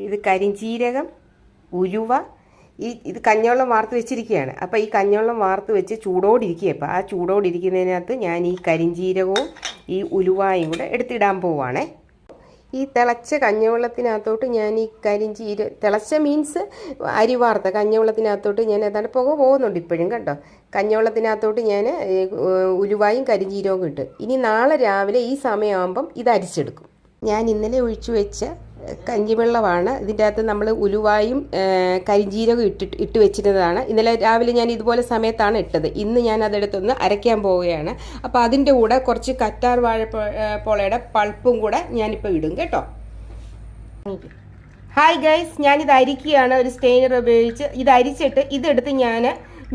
ഇത് കരിഞ്ചീരകം, ഉലുവ, ഇത് കഞ്ഞവെള്ളം വാർത്ത് വെച്ചിരിക്കുകയാണ്. അപ്പോൾ ഈ കഞ്ഞവെള്ളം വാർത്ത് വെച്ച് ചൂടോടിരിക്കുക. അപ്പോൾ ആ ചൂടോടിരിക്കുന്നതിനകത്ത് ഞാൻ ഈ കരിഞ്ചീരകവും ഈ ഉലുവായും കൂടെ എടുത്തിടാൻ പോവുകയാണേ. ഈ തിളച്ച കഞ്ഞവെള്ളത്തിനകത്തോട്ട് ഞാൻ ഈ തിളച്ച മീൻസ് അരി വാർത്ത കഞ്ഞവെള്ളത്തിനകത്തോട്ട് ഞാൻ ഏതാണ്ട് പുക പോകുന്നുണ്ട് ഇപ്പോഴും കണ്ടോ. കഞ്ഞവെള്ളത്തിനകത്തോട്ട് ഞാൻ ഉലുവായും കരിഞ്ചീരകവും ഇട്ട് ഇനി നാളെ രാവിലെ ഈ സമയമാകുമ്പം ഇത് അരിച്ചെടുക്കും. ഞാൻ ഇന്നലെ ഒഴിച്ചു വെച്ച കഞ്ഞിവെള്ളമാണ്. ഇതിൻ്റെ അകത്ത് നമ്മൾ ഉലുവായും കരിഞ്ചീരകം ഇട്ട് വെച്ചിരുന്നതാണ്. ഇന്നലെ രാവിലെ ഞാൻ ഇതുപോലെ സമയത്താണ് ഇട്ടത്. ഇന്ന് ഞാൻ അതെടുത്തൊന്ന് അരയ്ക്കാൻ പോവുകയാണ്. അപ്പോൾ അതിൻ്റെ കൂടെ കുറച്ച് കറ്റാർ വാഴപ്പോളയുടെ പൾപ്പും കൂടെ ഞാനിപ്പോൾ ഇടും കേട്ടോ. ഹായ് ഗൈസ്, ഞാനിത് അരിക്കുകയാണ് ഒരു സ്റ്റെയിനർ ഉപയോഗിച്ച്. ഇത് അരിച്ചിട്ട് ഇതെടുത്ത് ഞാൻ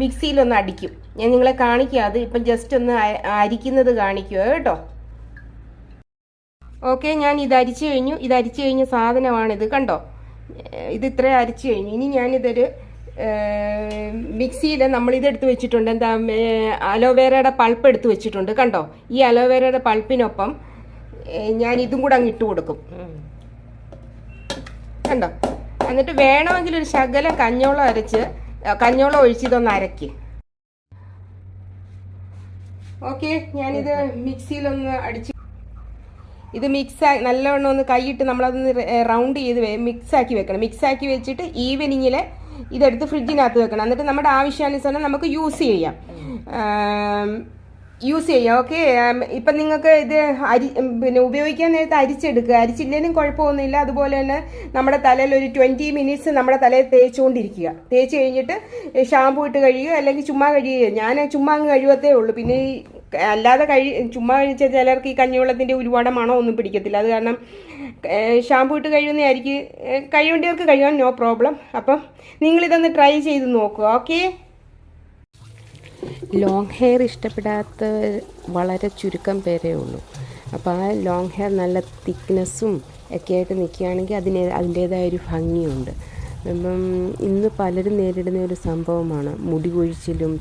മിക്സിയിലൊന്ന് അടിക്കും. ഞാൻ നിങ്ങളെ കാണിക്കുക. അത് ഇപ്പം ജസ്റ്റ് ഒന്ന് അരിക്കുന്നത് കാണിക്കുക കേട്ടോ. ഓക്കെ, ഞാൻ ഇത് അരിച്ചു കഴിഞ്ഞ സാധനമാണിത് കണ്ടോ. ഇത് ഇത്ര അരിച്ചു കഴിഞ്ഞു. ഇനി ഞാനിതൊരു മിക്സിയിൽ നമ്മളിതെടുത്ത് വെച്ചിട്ടുണ്ട്. എന്താ, അലോവേരയുടെ പൾപ്പ് എടുത്ത് വെച്ചിട്ടുണ്ട് കണ്ടോ. ഈ അലോവേരയുടെ പൾപ്പിനൊപ്പം ഞാൻ ഇതും കൂടെ അങ്ങ് ഇട്ട് കൊടുക്കും കണ്ടോ. എന്നിട്ട് വേണമെങ്കിൽ ഒരു ശകലം കഞ്ഞോളം ഒഴിച്ച് ഇതൊന്ന് അരയ്ക്ക്. ഓക്കെ, ഞാനിത് മിക്സിയിലൊന്ന് അടിച്ച് ഇത് നല്ലവണ്ണം ഒന്ന് കൈയിട്ട് നമ്മളതൊന്ന് റൗണ്ട് ചെയ്ത് മിക്സാക്കി വെക്കണം. മിക്സാക്കി വെച്ചിട്ട് ഈവനിങ്ങിൽ ഇതെടുത്ത് ഫ്രിഡ്ജിനകത്ത് വെക്കണം. എന്നിട്ട് നമ്മുടെ ആവശ്യാനുസരണം നമുക്ക് യൂസ് ചെയ്യാം. ഓക്കെ. ഇപ്പം നിങ്ങൾക്ക് ഇത് പിന്നെ ഉപയോഗിക്കാൻ നേരത്തെ അരിച്ചെടുക്കുക. അരിച്ചില്ലെങ്കിലും കുഴപ്പമൊന്നുമില്ല. അതുപോലെ തന്നെ നമ്മുടെ തലയിൽ ഒരു 20 മിനിറ്റ്സ് നമ്മുടെ തലയിൽ തേച്ചുകൊണ്ടിരിക്കുക. തേച്ച് കഴിഞ്ഞിട്ട് ഷാമ്പൂ ഇട്ട് കഴുകുക, അല്ലെങ്കിൽ ചുമ്മാ കഴുകുക. ഞാൻ ചുമ്മാ അങ്ങ് കഴുകത്തേ ഉള്ളൂ. പിന്നെ അല്ലാതെ ചുമ്മാ കഴിച്ചാൽ ചിലർക്ക് ഈ കഞ്ഞിവെള്ളത്തിൻ്റെ ഒരുപാട് മണം ഒന്നും പിടിക്കത്തില്ല. അത് കാരണം ഷാമ്പൂ ഇട്ട് കഴിയുന്നതായിരിക്കും. കഴിവേണ്ടിയവർക്ക് കഴിയാൻ നോ പ്രോബ്ലം. അപ്പം നിങ്ങളിതൊന്ന് ട്രൈ ചെയ്ത് നോക്കുക. ഓക്കെ. ലോങ് ഹെയർ ഇഷ്ടപ്പെടാത്ത വളരെ ചുരുക്കം പേരേ ഉള്ളൂ. അപ്പോൾ ആ ലോങ് ഹെയർ നല്ല തിക്നെസ്സും ഒക്കെ ആയിട്ട് നിൽക്കുകയാണെങ്കിൽ അതിൻ്റേതായൊരു ഭംഗിയുണ്ട്. അപ്പം ഇന്ന് പലരും നേരിടുന്ന ഒരു സംഭവമാണ് മുടി കൊഴിച്ചിലും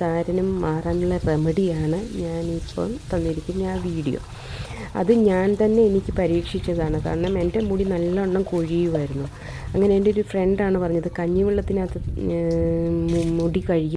താരനും മാറാനുള്ള റെമഡിയാണ് ഞാനിപ്പോൾ തന്നിരിക്കുന്ന ആ വീഡിയോ. അത് ഞാൻ തന്നെ എനിക്ക് പരീക്ഷിച്ചതാണ്. കാരണം എൻ്റെ മുടി നല്ലവണ്ണം കൊഴിയുമായിരുന്നു. അങ്ങനെ എൻ്റെ ഒരു ഫ്രണ്ടാണ് പറഞ്ഞത് കഞ്ഞിവെള്ളത്തിനകത്ത് മുടി കഴുകി